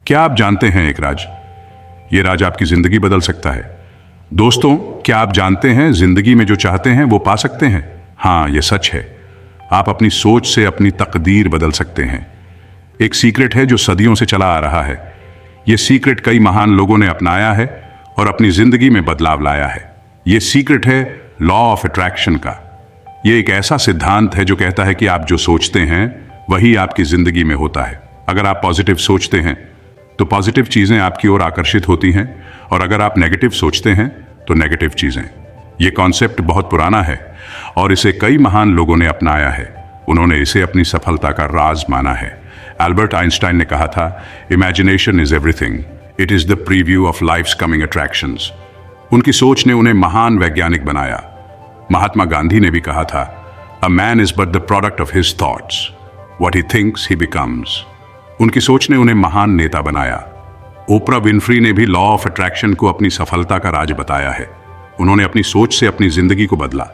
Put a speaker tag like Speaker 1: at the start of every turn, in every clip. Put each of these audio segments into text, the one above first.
Speaker 1: क्या आप जानते हैं एक राज? ये राज आपकी जिंदगी बदल सकता है। दोस्तों, क्या आप जानते हैं जिंदगी में जो चाहते हैं वो पा सकते हैं? हाँ, ये सच है। आप अपनी सोच से अपनी तकदीर बदल सकते हैं। एक सीक्रेट है जो सदियों से चला आ रहा है। ये सीक्रेट कई महान लोगों ने अपनाया है और अपनी जिंदगी में बदलाव लाया है। ये सीक्रेट है लॉ ऑफ अट्रैक्शन का। ये एक ऐसा सिद्धांत है जो कहता है कि आप जो सोचते हैं वही आपकी जिंदगी में होता है। अगर आप पॉजिटिव सोचते हैं तो पॉजिटिव चीजें आपकी ओर आकर्षित होती हैं, और अगर आप नेगेटिव सोचते हैं तो नेगेटिव चीजें। ये कॉन्सेप्ट बहुत पुराना है और इसे कई महान लोगों ने अपनाया है। उन्होंने इसे अपनी सफलता का राज माना है। एल्बर्ट आइंस्टाइन ने कहा था, imagination is everything, it is the preview of life's coming attractions. उनकी सोच ने उन्हें महान वैज्ञानिक बनाया। महात्मा गांधी ने भी कहा था, a man is but the product of his thoughts, what he thinks he becomes. उनकी सोच ने उन्हें महान नेता बनाया। ओपरा विनफ्री ने भी लॉ ऑफ अट्रैक्शन को अपनी सफलता का राज बताया है। उन्होंने अपनी सोच से अपनी जिंदगी को बदला।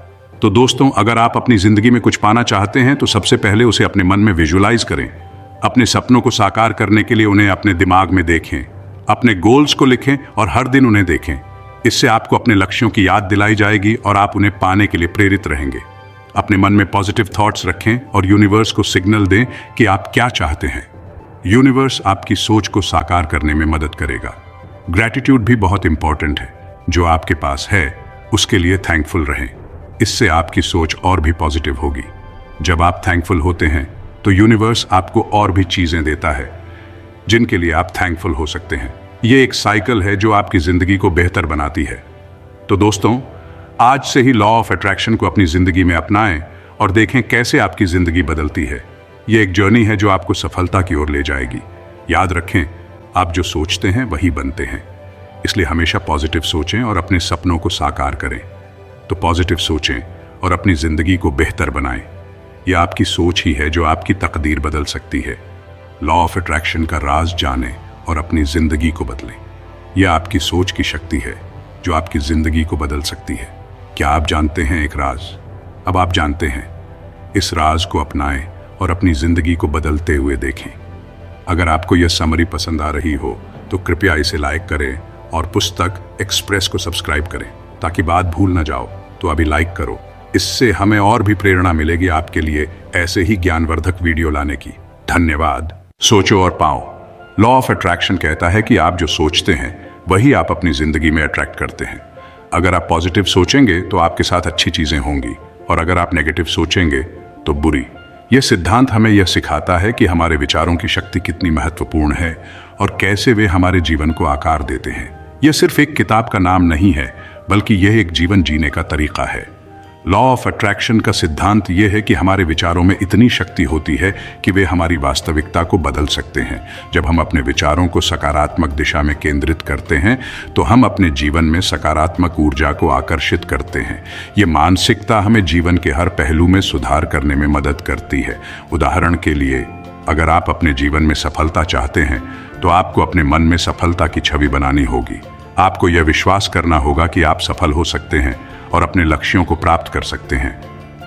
Speaker 1: तो दोस्तों, अगर आप अपनी जिंदगी में कुछ पाना चाहते हैं तो सबसे पहले उसे अपने मन में विजुअलाइज करें। अपने सपनों को साकार करने के लिए उन्हें अपने दिमाग में देखें, अपने गोल्स को लिखें और हर दिन उन्हें देखें। इससे आपको अपने लक्ष्यों की याद दिलाई जाएगी और आप उन्हें पाने के लिए प्रेरित रहेंगे। अपने मन में पॉजिटिव थॉट्स रखें और यूनिवर्स को सिग्नल दें कि आप क्या चाहते हैं। यूनिवर्स आपकी सोच को साकार करने में मदद करेगा। ग्रैटिट्यूड भी बहुत इंपॉर्टेंट है। जो आपके पास है उसके लिए थैंकफुल रहें। इससे आपकी सोच और भी पॉजिटिव होगी। जब आप थैंकफुल होते हैं तो यूनिवर्स आपको और भी चीजें देता है जिनके लिए आप थैंकफुल हो सकते हैं। ये एक साइकिल है जो आपकी जिंदगी को बेहतर बनाती है। तो दोस्तों, आज से ही लॉ ऑफ अट्रैक्शन को अपनी जिंदगी में अपनाएं और देखें कैसे आपकी जिंदगी बदलती है। ये एक जर्नी है जो आपको सफलता की ओर ले जाएगी। याद रखें, आप जो सोचते हैं वही बनते हैं। इसलिए हमेशा पॉजिटिव सोचें और अपने सपनों को साकार करें। तो पॉजिटिव सोचें और अपनी जिंदगी को बेहतर बनाएं। यह आपकी सोच ही है जो आपकी तकदीर बदल सकती है। लॉ ऑफ अट्रैक्शन का राज जानें और अपनी जिंदगी को बदलें। यह आपकी सोच की शक्ति है जो आपकी जिंदगी को बदल सकती है। क्या आप जानते हैं एक राज? अब आप जानते हैं। इस राज को अपनाएं और अपनी जिंदगी को बदलते हुए देखें। अगर आपको यह समरी पसंद आ रही हो तो कृपया इसे लाइक करें और पुस्तक एक्सप्रेस को सब्सक्राइब करें ताकि बात भूल ना जाओ। तो अभी लाइक करो। इससे हमें और भी प्रेरणा मिलेगी आपके लिए ऐसे ही ज्ञानवर्धक वीडियो लाने की। धन्यवाद। सोचो और पाओ। लॉ ऑफ अट्रैक्शन कहता है कि आप जो सोचते हैं वही आप अपनी जिंदगी में अट्रैक्ट करते हैं। अगर आप पॉजिटिव सोचेंगे तो आपके साथ अच्छी चीजें होंगी, और अगर आप नेगेटिव सोचेंगे तो बुरी। यह सिद्धांत हमें यह सिखाता है कि हमारे विचारों की शक्ति कितनी महत्वपूर्ण है और कैसे वे हमारे जीवन को आकार देते हैं। यह सिर्फ एक किताब का नाम नहीं है, बल्कि यह एक जीवन जीने का तरीका है। लॉ ऑफ अट्रैक्शन का सिद्धांत यह है कि हमारे विचारों में इतनी शक्ति होती है कि वे हमारी वास्तविकता को बदल सकते हैं। जब हम अपने विचारों को सकारात्मक दिशा में केंद्रित करते हैं तो हम अपने जीवन में सकारात्मक ऊर्जा को आकर्षित करते हैं। ये मानसिकता हमें जीवन के हर पहलू में सुधार करने में मदद करती है। उदाहरण के लिए, अगर आप अपने जीवन में सफलता चाहते हैं तो आपको अपने मन में सफलता की छवि बनानी होगी। आपको यह विश्वास करना होगा कि आप सफल हो सकते हैं और अपने लक्ष्यों को प्राप्त कर सकते हैं।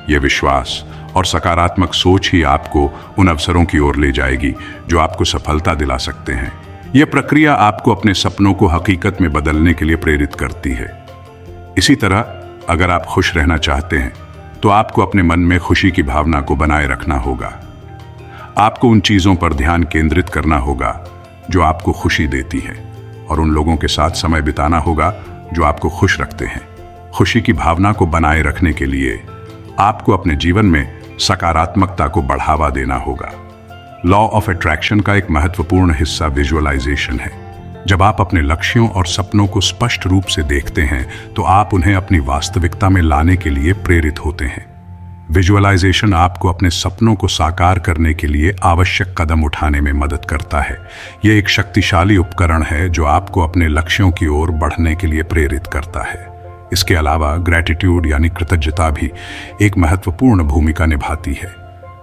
Speaker 1: यह विश्वास और सकारात्मक सोच ही आपको उन अवसरों की ओर ले जाएगी जो आपको सफलता दिला सकते हैं। यह प्रक्रिया आपको अपने सपनों को हकीकत में बदलने के लिए प्रेरित करती है। इसी तरह, अगर आप खुश रहना चाहते हैं तो आपको अपने मन में खुशी की भावना को बनाए रखना होगा। आपको उन चीजों पर ध्यान केंद्रित करना होगा जो आपको खुशी देती है, और उन लोगों के साथ समय बिताना होगा जो आपको खुश रखते हैं। खुशी की भावना को बनाए रखने के लिए आपको अपने जीवन में सकारात्मकता को बढ़ावा देना होगा। लॉ ऑफ अट्रैक्शन का एक महत्वपूर्ण हिस्सा विजुअलाइजेशन है। जब आप अपने लक्ष्यों और सपनों को स्पष्ट रूप से देखते हैं तो आप उन्हें अपनी वास्तविकता में लाने के लिए प्रेरित होते हैं। विजुअलाइजेशन आपको अपने सपनों को साकार करने के लिए आवश्यक कदम उठाने में मदद करता है। यह एक शक्तिशाली उपकरण है जो आपको अपने लक्ष्यों की ओर बढ़ने के लिए प्रेरित करता है। इसके अलावा ग्रैटिट्यूड यानी कृतज्ञता भी एक महत्वपूर्ण भूमिका निभाती है।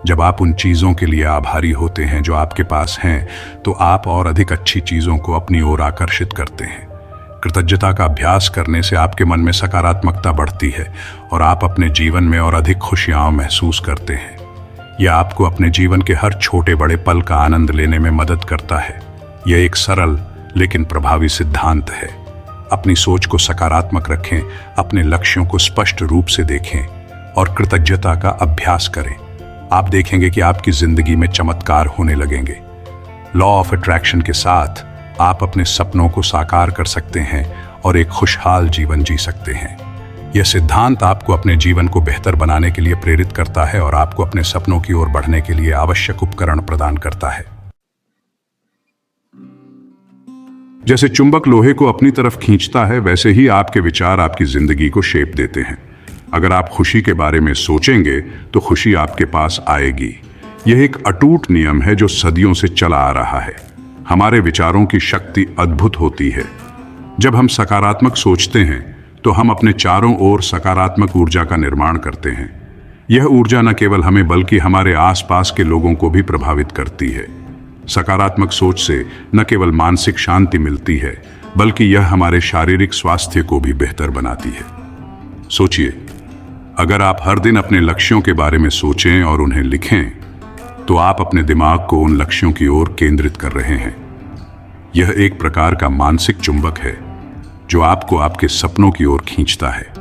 Speaker 1: जब आप उन चीज़ों के लिए आभारी होते हैं जो आपके पास हैं तो आप और अधिक अच्छी चीज़ों को अपनी ओर आकर्षित करते हैं। कृतज्ञता का अभ्यास करने से आपके मन में सकारात्मकता बढ़ती है और आप अपने जीवन में और अधिक खुशियां महसूस करते हैं। यह आपको अपने जीवन के हर छोटे बड़े पल का आनंद लेने में मदद करता है। यह एक सरल लेकिन प्रभावी सिद्धांत है। अपनी सोच को सकारात्मक रखें, अपने लक्ष्यों को स्पष्ट रूप से देखें और कृतज्ञता का अभ्यास करें। आप देखेंगे कि आपकी जिंदगी में चमत्कार होने लगेंगे। लॉ ऑफ अट्रैक्शन के साथ आप अपने सपनों को साकार कर सकते हैं और एक खुशहाल जीवन जी सकते हैं। यह सिद्धांत आपको अपने जीवन को बेहतर बनाने के लिए प्रेरित करता है और आपको अपने सपनों की ओर बढ़ने के लिए आवश्यक उपकरण प्रदान करता है। जैसे चुंबक लोहे को अपनी तरफ खींचता है, वैसे ही आपके विचार आपकी जिंदगी को शेप देते हैं। अगर आप खुशी के बारे में सोचेंगे तो खुशी आपके पास आएगी। यह एक अटूट नियम है जो सदियों से चला आ रहा है। हमारे विचारों की शक्ति अद्भुत होती है। जब हम सकारात्मक सोचते हैं तो हम अपने चारों ओर सकारात्मक ऊर्जा का निर्माण करते हैं। यह ऊर्जा न केवल हमें बल्कि हमारे आसपास के लोगों को भी प्रभावित करती है। सकारात्मक सोच से न केवल मानसिक शांति मिलती है, बल्कि यह हमारे शारीरिक स्वास्थ्य को भी बेहतर बनाती है। सोचिए, अगर आप हर दिन अपने लक्ष्यों के बारे में सोचें और उन्हें लिखें, तो आप अपने दिमाग को उन लक्ष्यों की ओर केंद्रित कर रहे हैं। यह एक प्रकार का मानसिक चुंबक है जो आपको आपके सपनों की ओर खींचता है।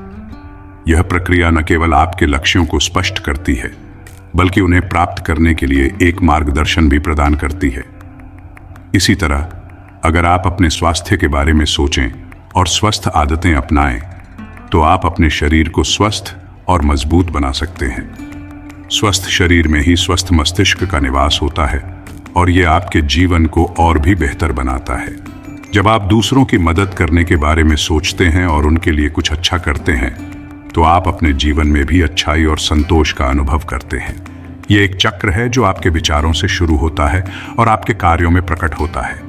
Speaker 1: यह प्रक्रिया न केवल आपके लक्ष्यों को स्पष्ट करती है, बल्कि उन्हें प्राप्त करने के लिए एक मार्गदर्शन भी प्रदान करती है। इसी तरह, अगर आप अपने स्वास्थ्य के बारे में सोचें और स्वस्थ आदतें अपनाएं, तो आप अपने शरीर को स्वस्थ और मजबूत बना सकते हैं। स्वस्थ शरीर में ही स्वस्थ मस्तिष्क का निवास होता है और यह आपके जीवन को और भी बेहतर बनाता है। जब आप दूसरों की मदद करने के बारे में सोचते हैं और उनके लिए कुछ अच्छा करते हैं, तो आप अपने जीवन में भी अच्छाई और संतोष का अनुभव करते हैं। यह एक चक्र है जो आपके विचारों से शुरू होता है और आपके कार्यों में प्रकट होता है।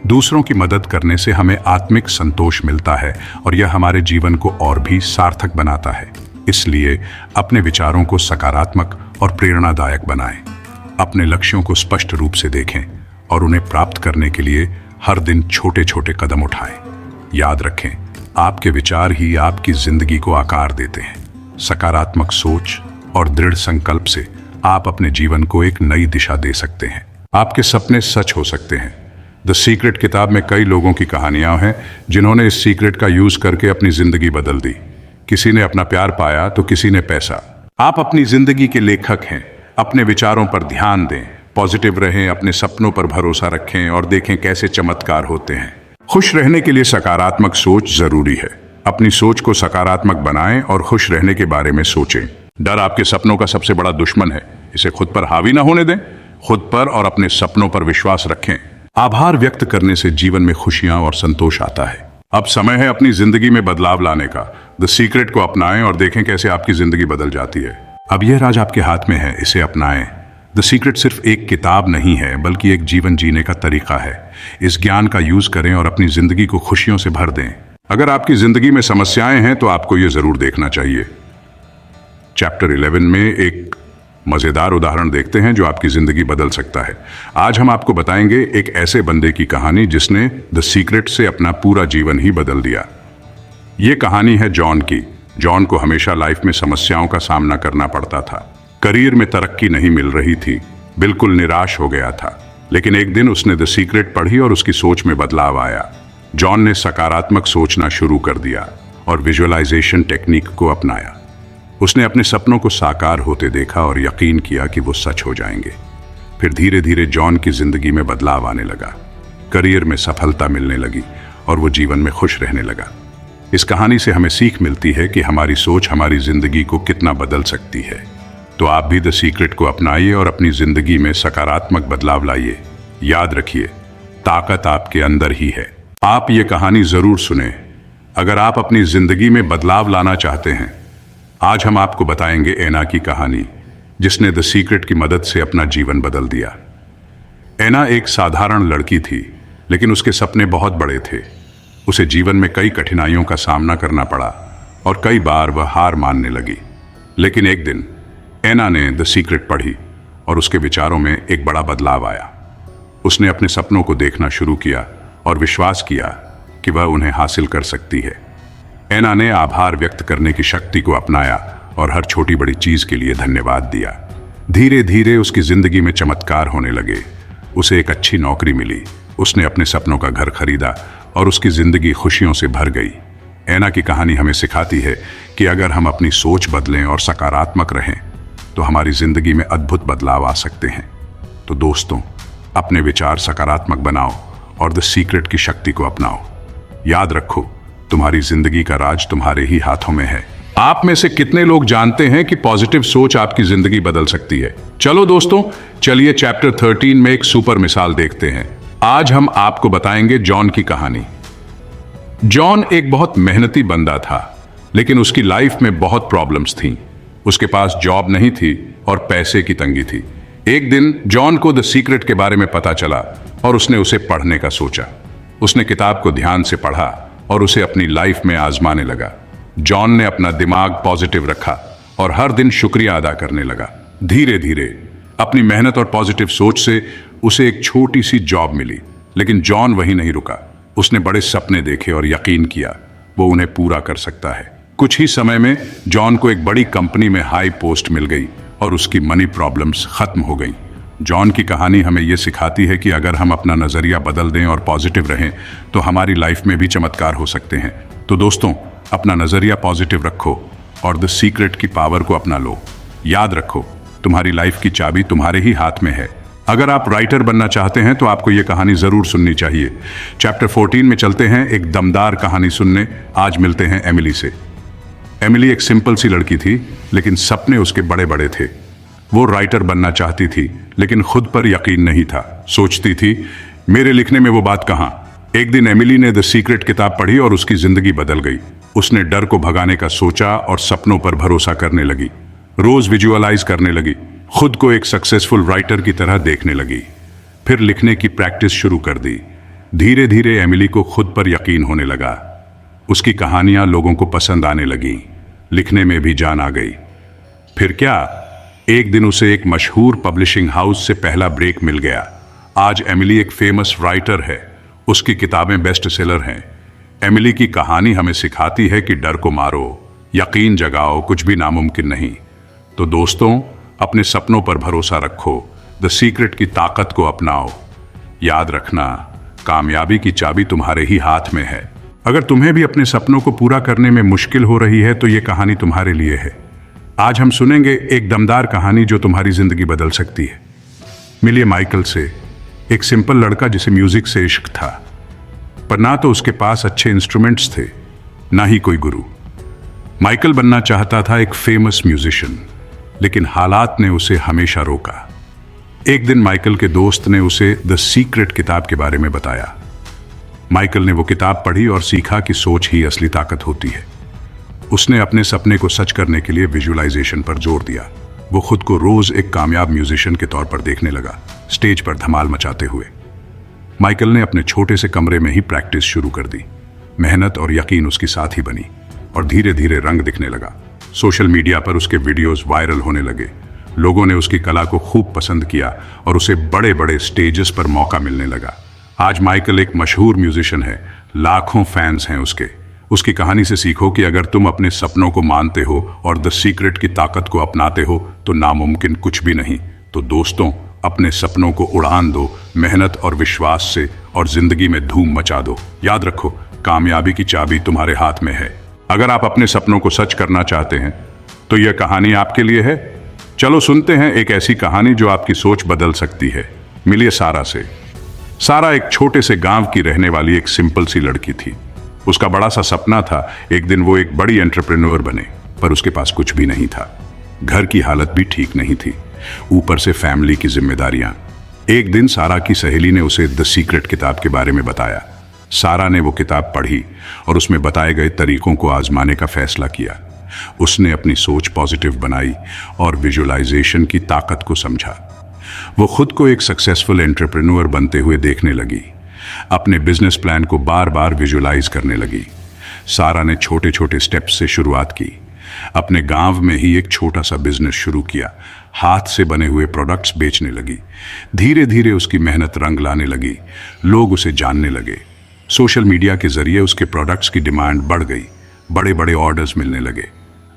Speaker 1: दूसरों की मदद करने से हमें आत्मिक संतोष मिलता है और यह हमारे जीवन को और भी सार्थक बनाता है। इसलिए अपने विचारों को सकारात्मक और प्रेरणादायक बनाएं। अपने लक्ष्यों को स्पष्ट रूप से देखें और उन्हें प्राप्त करने के लिए हर दिन छोटे छोटे कदम उठाएं। याद रखें, आपके विचार ही आपकी जिंदगी को आकार देते हैं। सकारात्मक सोच और दृढ़ संकल्प से आप अपने जीवन को एक नई दिशा दे सकते हैं। आपके सपने सच हो सकते हैं। द सीक्रेट किताब में कई लोगों की कहानियां हैं जिन्होंने इस सीक्रेट का यूज करके अपनी जिंदगी बदल दी। किसी ने अपना प्यार पाया तो किसी ने पैसा। आप अपनी जिंदगी के लेखक हैं। अपने विचारों पर ध्यान दें, पॉजिटिव रहें, अपने सपनों पर भरोसा रखें और देखें कैसे चमत्कार होते हैं। खुश रहने के लिए सकारात्मक सोच जरूरी है। अपनी सोच को सकारात्मक बनाएं और खुश रहने के बारे में सोचें। डर आपके सपनों का सबसे बड़ा दुश्मन है। इसे खुद पर हावी ना होने दें। खुद पर और अपने सपनों पर विश्वास रखें। आभार व्यक्त करने से जीवन में खुशियां और संतोष आता है। अब समय है अपनी जिंदगी में बदलाव लाने का। द सीक्रेट को अपनाएं और देखें कैसे आपकी जिंदगी बदल जाती है। अब यह राज आपके हाथ में है, इसे अपनाएं। द सीक्रेट सिर्फ एक किताब नहीं है, बल्कि एक जीवन जीने का तरीका है। इस ज्ञान का यूज करें और अपनी जिंदगी को खुशियों से भर दें। अगर आपकी जिंदगी में समस्याएं हैं तो आपको यह जरूर देखना चाहिए। चैप्टर 11 में एक मजेदार उदाहरण देखते हैं जो आपकी जिंदगी बदल सकता है। आज हम आपको बताएंगे एक ऐसे बंदे की कहानी जिसने द सीक्रेट से अपना पूरा जीवन ही बदल दिया। ये कहानी है जॉन की। जॉन को हमेशा लाइफ में समस्याओं का सामना करना पड़ता था। करियर में तरक्की नहीं मिल रही थी, बिल्कुल निराश हो गया था। लेकिन एक दिन उसने द सीक्रेट पढ़ी और उसकी सोच में बदलाव आया। जॉन ने सकारात्मक सोचना शुरू कर दिया और विजुअलाइजेशन टेक्निक को अपनाया। उसने अपने सपनों को साकार होते देखा और यकीन किया कि वो सच हो जाएंगे। फिर धीरे धीरे जॉन की जिंदगी में बदलाव आने लगा। करियर में सफलता मिलने लगी और वो जीवन में खुश रहने लगा। इस कहानी से हमें सीख मिलती है कि हमारी सोच हमारी जिंदगी को कितना बदल सकती है। तो आप भी द सीक्रेट को अपनाइए और अपनी जिंदगी में सकारात्मक बदलाव लाइए। याद रखिए, ताकत आपके अंदर ही है। आप ये कहानी जरूर सुने अगर आप अपनी जिंदगी में बदलाव लाना चाहते हैं। आज हम आपको बताएंगे एना की कहानी, जिसने द सीक्रेट की मदद से अपना जीवन बदल दिया। एना एक साधारण लड़की थी, लेकिन उसके सपने बहुत बड़े थे। उसे जीवन में कई कठिनाइयों का सामना करना पड़ा और कई बार वह हार मानने लगी। लेकिन एक दिन एना ने द सीक्रेट पढ़ी और उसके विचारों में एक बड़ा बदलाव आया। उसने अपने सपनों को देखना शुरू किया और विश्वास किया कि वह उन्हें हासिल कर सकती है। एना ने आभार व्यक्त करने की शक्ति को अपनाया और हर छोटी बड़ी चीज के लिए धन्यवाद दिया। धीरे धीरे उसकी जिंदगी में चमत्कार होने लगे। उसे एक अच्छी नौकरी मिली, उसने अपने सपनों का घर खरीदा और उसकी जिंदगी खुशियों से भर गई। ऐना की कहानी हमें सिखाती है कि अगर हम अपनी सोच बदलें और सकारात्मक रहें तो हमारी जिंदगी में अद्भुत बदलाव आ सकते हैं। तो दोस्तों, अपने विचार सकारात्मक बनाओ और द सीक्रेट की शक्ति को अपनाओ। याद रखो, तुम्हारी जिंदगी का राज तुम्हारे ही हाथों में है। आप में से कितने लोग जानते हैं कि पॉजिटिव सोच आपकी जिंदगी बदल सकती है? चलो दोस्तों, चलिए चैप्टर 13 में एक सुपर मिसाल देखते हैं। आज हम आपको बताएंगे जॉन की कहानी। जॉन एक बहुत मेहनती बंदा था, लेकिन उसकी लाइफ में बहुत प्रॉब्लम्स थीं। उसके पास जॉब नहीं थी और पैसे की तंगी थी। एक दिन जॉन को द सीक्रेट के बारे में पता चला और उसने उसे पढ़ने का सोचा। उसने किताब को ध्यान से पढ़ा और उसे अपनी लाइफ में आजमाने लगा। जॉन ने अपना दिमाग पॉजिटिव रखा और हर दिन शुक्रिया अदा करने लगा। धीरे धीरे अपनी मेहनत और पॉजिटिव सोच से उसे एक छोटी सी जॉब मिली, लेकिन जॉन वहीं नहीं रुका। उसने बड़े सपने देखे और यकीन किया वो उन्हें पूरा कर सकता है। कुछ ही समय में जॉन को एक बड़ी कंपनी में हाई पोस्ट मिल गई और उसकी मनी प्रॉब्लम्स खत्म हो गई। जॉन की कहानी हमें यह सिखाती है कि अगर हम अपना नजरिया बदल दें और पॉजिटिव रहें तो हमारी लाइफ में भी चमत्कार हो सकते हैं। तो दोस्तों, अपना नजरिया पॉजिटिव रखो और द सीक्रेट की पावर को अपना लो। याद रखो, तुम्हारी लाइफ की चाबी तुम्हारे ही हाथ में है। अगर आप राइटर बनना चाहते हैं तो आपको यह कहानी जरूर सुननी चाहिए। चैप्टर 14 में चलते हैं एक दमदार कहानी सुनने। आज मिलते हैं एमिली से। एमिली एक सिंपल सी लड़की थी, लेकिन सपने उसके बड़े बड़े थे। वो राइटर बनना चाहती थी, लेकिन खुद पर यकीन नहीं था। सोचती थी, मेरे लिखने में वो बात कहाँ। एक दिन एमिली ने द सीक्रेट किताब पढ़ी और उसकी जिंदगी बदल गई। उसने डर को भगाने का सोचा और सपनों पर भरोसा करने लगी। रोज विजुअलाइज करने लगी, खुद को एक सक्सेसफुल राइटर की तरह देखने लगी। फिर लिखने की प्रैक्टिस शुरू कर दी। धीरे धीरे एमिली को खुद पर यकीन होने लगा। उसकी कहानियां लोगों को पसंद आने लगी, लिखने में भी जान आ गई। फिर क्या, एक दिन उसे एक मशहूर पब्लिशिंग हाउस से पहला ब्रेक मिल गया। आज एमिली एक फेमस राइटर है, उसकी किताबें बेस्ट सेलर हैं। एमिली की कहानी हमें सिखाती है कि डर को मारो, यकीन जगाओ, कुछ भी नामुमकिन नहीं। तो दोस्तों, अपने सपनों पर भरोसा रखो, द सीक्रेट की ताकत को अपनाओ। याद रखना, कामयाबी की चाबी तुम्हारे ही हाथ में है। अगर तुम्हें भी अपने सपनों को पूरा करने में मुश्किल हो रही है तो ये कहानी तुम्हारे लिए है। आज हम सुनेंगे एक दमदार कहानी जो तुम्हारी जिंदगी बदल सकती है। मिलिए माइकल से, एक सिंपल लड़का जिसे म्यूजिक से इश्क था, पर ना तो उसके पास अच्छे इंस्ट्रूमेंट्स थे, ना ही कोई गुरु। माइकल बनना चाहता था एक फेमस म्यूजिशियन, लेकिन हालात ने उसे हमेशा रोका। एक दिन माइकल के दोस्त ने उसे द सीक्रेट किताब के बारे में बताया। माइकल ने वो किताब पढ़ी और सीखा कि सोच ही असली ताकत होती है। उसने अपने सपने को सच करने के लिए विजुअलाइजेशन पर जोर दिया। वो खुद को रोज एक कामयाब म्यूजिशियन के तौर पर देखने लगा, स्टेज पर धमाल मचाते हुए। माइकल ने अपने छोटे से कमरे में ही प्रैक्टिस शुरू कर दी। मेहनत और यकीन उसकी साथी बनी और धीरे धीरे रंग दिखने लगा। सोशल मीडिया पर उसके वीडियोस वायरल होने लगे। लोगों ने उसकी कला को खूब पसंद किया और उसे बड़े बड़े स्टेजेस पर मौका मिलने लगा। आज माइकल एक मशहूर म्यूजिशियन है, लाखों फैंस हैं उसके। उसकी कहानी से सीखो कि अगर तुम अपने सपनों को मानते हो और द सीक्रेट की ताकत को अपनाते हो तो नामुमकिन कुछ भी नहीं। तो दोस्तों, अपने सपनों को उड़ान दो, मेहनत और विश्वास से, और जिंदगी में धूम मचा दो। याद रखो, कामयाबी की चाबी तुम्हारे हाथ में है। अगर आप अपने सपनों को सच करना चाहते हैं तो यह कहानी आपके लिए है। चलो सुनते हैं एक ऐसी कहानी जो आपकी सोच बदल सकती है। मिलिए सारा से। सारा एक छोटे से गांव की रहने वाली एक सिंपल सी लड़की थी। उसका बड़ा सा सपना था एक दिन वो एक बड़ी एंटरप्रेन्योर बने, पर उसके पास कुछ भी नहीं था। घर की हालत भी ठीक नहीं थी, ऊपर से फैमिली की जिम्मेदारियां। एक दिन सारा की सहेली ने उसे द सीक्रेट किताब के बारे में बताया। सारा ने वो किताब पढ़ी और उसमें बताए गए तरीकों को आजमाने का फैसला किया। उसने अपनी सोच पॉजिटिव बनाई और विजुअलाइजेशन की ताकत को समझा। वो खुद को एक सक्सेसफुल एंटरप्रेन्योर बनते हुए देखने लगी। अपने बिजनेस प्लान को बार बार विजुअलाइज करने लगी। सारा ने छोटे छोटे स्टेप्स से शुरुआत की। अपने गांव में ही एक छोटा सा बिजनेस शुरू किया। हाथ से बने हुए प्रोडक्ट्स बेचने लगी। धीरे धीरे उसकी मेहनत रंग लाने लगी। लोग उसे जानने लगे। सोशल मीडिया के जरिए उसके प्रोडक्ट्स की डिमांड बढ़ गई। बड़े बड़े ऑर्डर्स मिलने लगे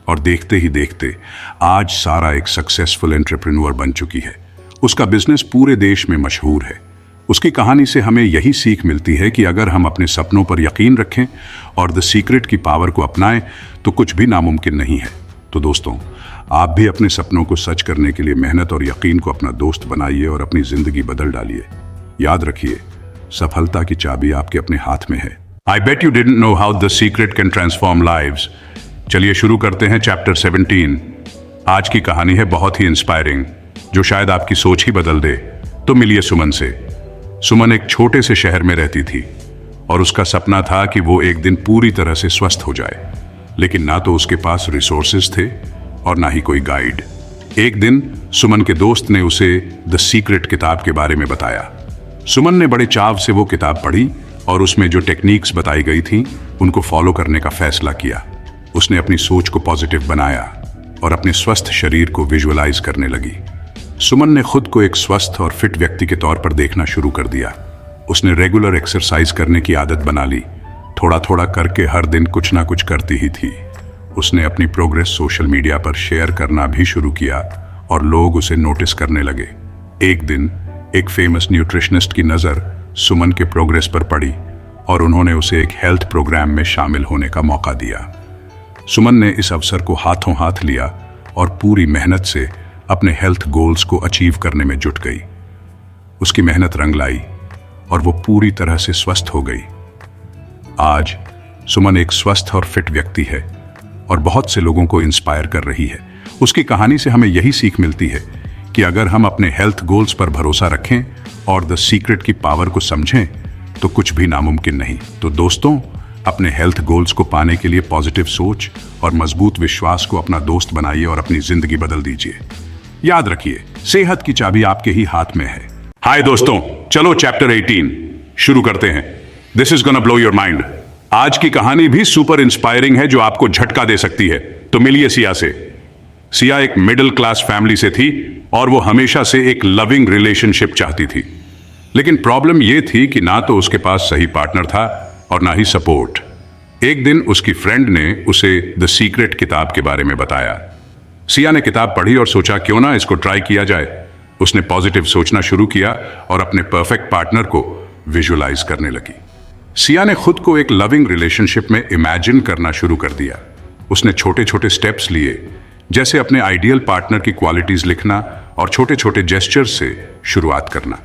Speaker 1: और देखते ही देखते आज सारा एक सक्सेसफुल एंटरप्रेन्योर बन चुकी है। उसका बिजनेस पूरे देश में मशहूर है। उसकी कहानी से हमें यही सीख मिलती है कि अगर हम अपने सपनों पर यकीन रखें और द सीक्रेट की पावर को अपनाएं तो कुछ भी नामुमकिन नहीं है। तो दोस्तों, आप भी अपने सपनों को सच करने के लिए मेहनत और यकीन को अपना दोस्त बनाइए और अपनी जिंदगी बदल डालिए। याद रखिए, सफलता की चाबी आपके अपने हाथ में है। I bet you didn't know how the secret can transform lives. चलिए शुरू करते हैं चैप्टर 17। आज की कहानी है बहुत ही इंस्पायरिंग, जो शायद आपकी सोच ही बदल दे। तो मिलिए सुमन से। सुमन एक छोटे से शहर में रहती थी और उसका सपना था कि वो एक दिन पूरी तरह से स्वस्थ हो जाए, लेकिन ना तो उसके पास रिसोर्सेज थे और ना ही कोई गाइड। एक दिन सुमन के दोस्त ने उसे द सीक्रेट किताब के बारे में बताया। सुमन ने बड़े चाव से वो किताब पढ़ी और उसमें जो टेक्निक्स बताई गई थी उनको फॉलो करने का फैसला किया। उसने अपनी सोच को पॉजिटिव बनाया और अपने स्वस्थ शरीर को विजुअलाइज करने लगी। सुमन ने खुद को एक स्वस्थ और फिट व्यक्ति के तौर पर देखना शुरू कर दिया। उसने रेगुलर एक्सरसाइज करने की आदत बना ली। थोड़ा थोड़ा करके हर दिन कुछ ना कुछ करती ही थी। उसने अपनी प्रोग्रेस सोशल मीडिया पर शेयर करना भी शुरू किया और लोग उसे नोटिस करने लगे। एक दिन एक फेमस न्यूट्रिशनिस्ट की नज़र सुमन के प्रोग्रेस पर पड़ी और उन्होंने उसे एक हेल्थ प्रोग्राम में शामिल होने का मौका दिया। सुमन ने इस अवसर को हाथों हाथ लिया और पूरी मेहनत से अपने हेल्थ गोल्स को अचीव करने में जुट गई। उसकी मेहनत रंग लाई और वो पूरी तरह से स्वस्थ हो गई। आज सुमन एक स्वस्थ और फिट व्यक्ति है और बहुत से लोगों को इंस्पायर कर रही है। उसकी कहानी से हमें यही सीख मिलती है कि अगर हम अपने हेल्थ गोल्स पर भरोसा रखें और द सीक्रेट की पावर को समझें तो कुछ भी नामुमकिन नहीं। तो दोस्तों, अपने हेल्थ गोल्स को पाने के लिए पॉजिटिव सोच और मजबूत विश्वास को अपना दोस्त बनाइए और अपनी जिंदगी बदल दीजिए। याद रखिए, सेहत की चाबी आपके ही हाथ में है। हाय दोस्तों, चलो चैप्टर 18 शुरू करते हैं। This is gonna blow your mind. आज की कहानी भी सुपर इंस्पायरिंग है, जो आपको झटका दे सकती है। तो मिलिए सिया से। सिया एक मिडिल क्लास फैमिली से थी और वो हमेशा से एक लविंग रिलेशनशिप चाहती थी। लेकिन प्रॉब्लम ये थी कि ना तो उसके पास सही पार्टनर था और ना ही सपोर्ट। एक दिन उसकी फ्रेंड ने उसे द सीक्रेट किताब के बारे में बताया। सिया ने किताब पढ़ी और सोचा क्यों ना इसको ट्राई किया जाए। उसने पॉजिटिव सोचना शुरू किया और अपने परफेक्ट पार्टनर को विजुअलाइज करने लगी। सिया ने खुद को एक लविंग रिलेशनशिप में इमेजिन करना शुरू कर दिया। उसने छोटे छोटे स्टेप्स लिए, जैसे अपने आइडियल पार्टनर की क्वालिटीज लिखना और छोटे छोटे जेस्चर्स से शुरुआत करना।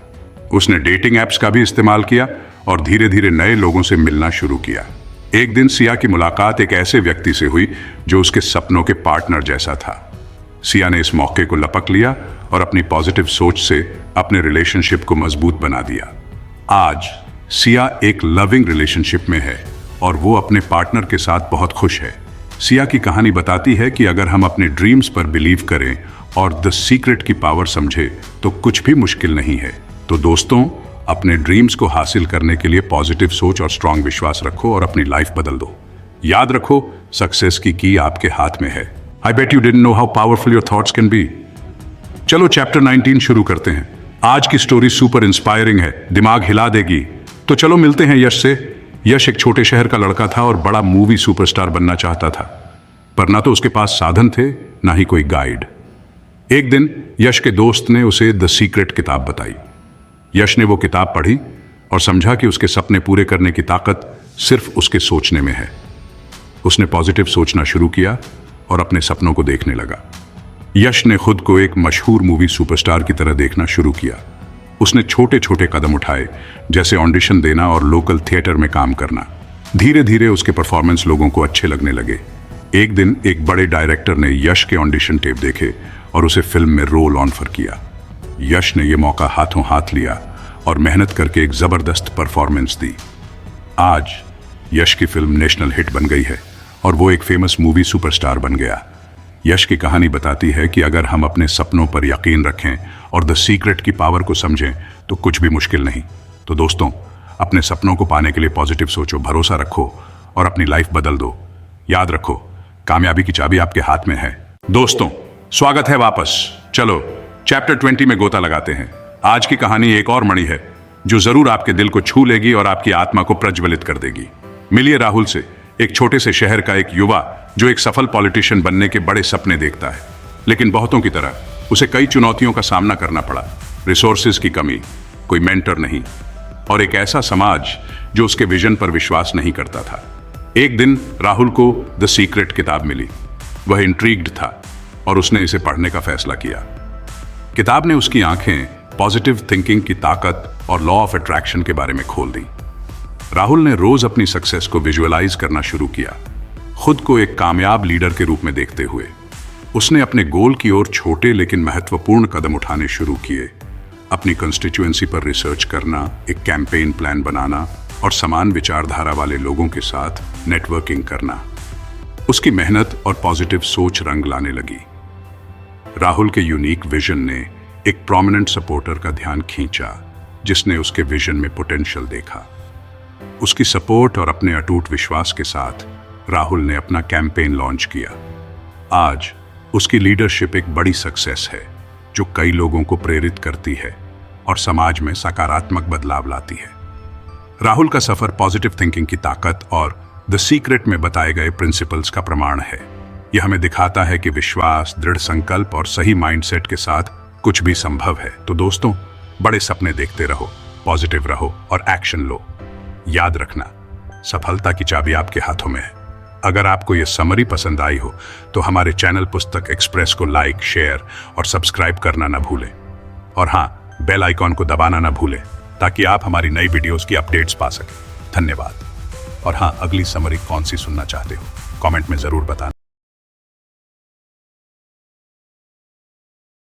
Speaker 1: उसने डेटिंग एप्स का भी इस्तेमाल किया और धीरे धीरे नए लोगों से मिलना शुरू किया। एक दिन सिया की मुलाकात एक ऐसे व्यक्ति से हुई जो उसके सपनों के पार्टनर जैसा था। सिया ने इस मौके को लपक लिया और अपनी पॉजिटिव सोच से अपने रिलेशनशिप को मजबूत बना दिया। आज सिया एक लविंग रिलेशनशिप में है और वो अपने पार्टनर के साथ बहुत खुश है। सिया की कहानी बताती है कि अगर हम अपने ड्रीम्स पर बिलीव करें और द सीक्रेट की पावर समझे तो कुछ भी मुश्किल नहीं है। तो दोस्तों, अपने ड्रीम्स को हासिल करने के लिए पॉजिटिव सोच और स्ट्रांग विश्वास रखो और अपनी लाइफ बदल दो। याद रखो, सक्सेस की की आपके हाथ में है। I bet you didn't know how powerful your thoughts can be. चलो चैप्टर 19 शुरू करते हैं। आज की स्टोरी सुपर इंस्पायरिंग है, दिमाग हिला देगी। तो चलो मिलते हैं यश से। यश एक छोटे शहर का लड़का था और बड़ा मूवी सुपरस्टार बनना चाहता था, पर ना तो उसके पास साधन थे ना ही कोई गाइड। एक दिन यश के दोस्त ने उसे द सीक्रेट किताब बताई। यश ने वो किताब पढ़ी और समझा कि उसके सपने पूरे करने की ताकत सिर्फ उसके सोचने में है। उसने पॉजिटिव सोचना शुरू किया और अपने सपनों को देखने लगा। यश ने खुद को एक मशहूर मूवी सुपरस्टार की तरह देखना शुरू किया। उसने छोटे छोटे कदम उठाए, जैसे ऑडिशन देना और लोकल थिएटर में काम करना। धीरे धीरे उसके परफॉर्मेंस लोगों को अच्छे लगने लगे। एक दिन एक बड़े डायरेक्टर ने यश के ऑडिशन टेप देखे और उसे फिल्म में रोल ऑफर किया। यश ने यह मौका हाथों हाथ लिया और मेहनत करके एक जबरदस्त परफॉर्मेंस दी। आज यश की फिल्म नेशनल हिट बन गई है और वो एक फेमस मूवी सुपरस्टार बन गया। यश की कहानी बताती है कि अगर हम अपने सपनों पर यकीन रखें और द सीक्रेट की पावर को समझें तो कुछ भी मुश्किल नहीं। तो दोस्तों, अपने सपनों को पाने के लिए पॉजिटिव सोचो, भरोसा रखो और अपनी लाइफ बदल दो। याद रखो, कामयाबी की चाबी आपके हाथ में है। दोस्तों, स्वागत है वापस। चलो चैप्टर 20 में गोता लगाते हैं। आज की कहानी एक और मणि है जो जरूर आपके दिल को छू लेगी और आपकी आत्मा को प्रज्वलित कर देगी। मिलिए राहुल से, एक छोटे से शहर का एक युवा जो एक सफल पॉलिटिशियन बनने के बड़े सपने देखता है, लेकिन बहुतों की तरह उसे कई चुनौतियों का सामना करना पड़ा। रिसोर्सेज की कमी, कोई मेंटर नहीं, और एक ऐसा समाज जो उसके विजन पर विश्वास नहीं करता था। एक दिन राहुल को द सीक्रेट किताब मिली। वह इंट्रीग्ड था और उसने इसे पढ़ने का फैसला किया। किताब ने उसकी आंखें पॉजिटिव थिंकिंग की ताकत और लॉ ऑफ अट्रैक्शन के बारे में खोल दी। राहुल ने रोज अपनी सक्सेस को विजुअलाइज करना शुरू किया, खुद को एक कामयाब लीडर के रूप में देखते हुए। उसने अपने गोल की ओर छोटे लेकिन महत्वपूर्ण कदम उठाने शुरू किए, अपनी कंस्टिट्यूएंसी पर रिसर्च करना, एक कैंपेन प्लान बनाना और समान विचारधारा वाले लोगों के साथ नेटवर्किंग करना। उसकी मेहनत और पॉजिटिव सोच रंग लाने लगी। राहुल के यूनिक विजन ने एक प्रोमिनेंट सपोर्टर का ध्यान खींचा, जिसने उसके विजन में पोटेंशियल देखा। उसकी सपोर्ट और अपने अटूट विश्वास के साथ राहुल ने अपना कैंपेन लॉन्च किया। आज उसकी लीडरशिप एक बड़ी सक्सेस है, जो कई लोगों को प्रेरित करती है और समाज में सकारात्मक बदलाव लाती है। राहुल का सफर पॉजिटिव थिंकिंग की ताकत और द सीक्रेट में बताए गए प्रिंसिपल्स का प्रमाण है। यह हमें दिखाता है कि विश्वास, दृढ़ संकल्प और सही माइंडसेट के साथ कुछ भी संभव है। तो दोस्तों, बड़े सपने देखते रहो, पॉजिटिव रहो और एक्शन लो। याद रखना, सफलता की चाबी आपके हाथों में है। अगर आपको यह समरी पसंद आई हो तो हमारे चैनल पुस्तक एक्सप्रेस को लाइक, शेयर और सब्सक्राइब करना ना भूलें। और हाँ, बेल आइकॉन को दबाना ना भूलें ताकि आप हमारी नई वीडियोस की अपडेट्स पा सकें। धन्यवाद। और हाँ, अगली समरी कौन सी सुनना चाहते हो, कमेंट में जरूर बताना।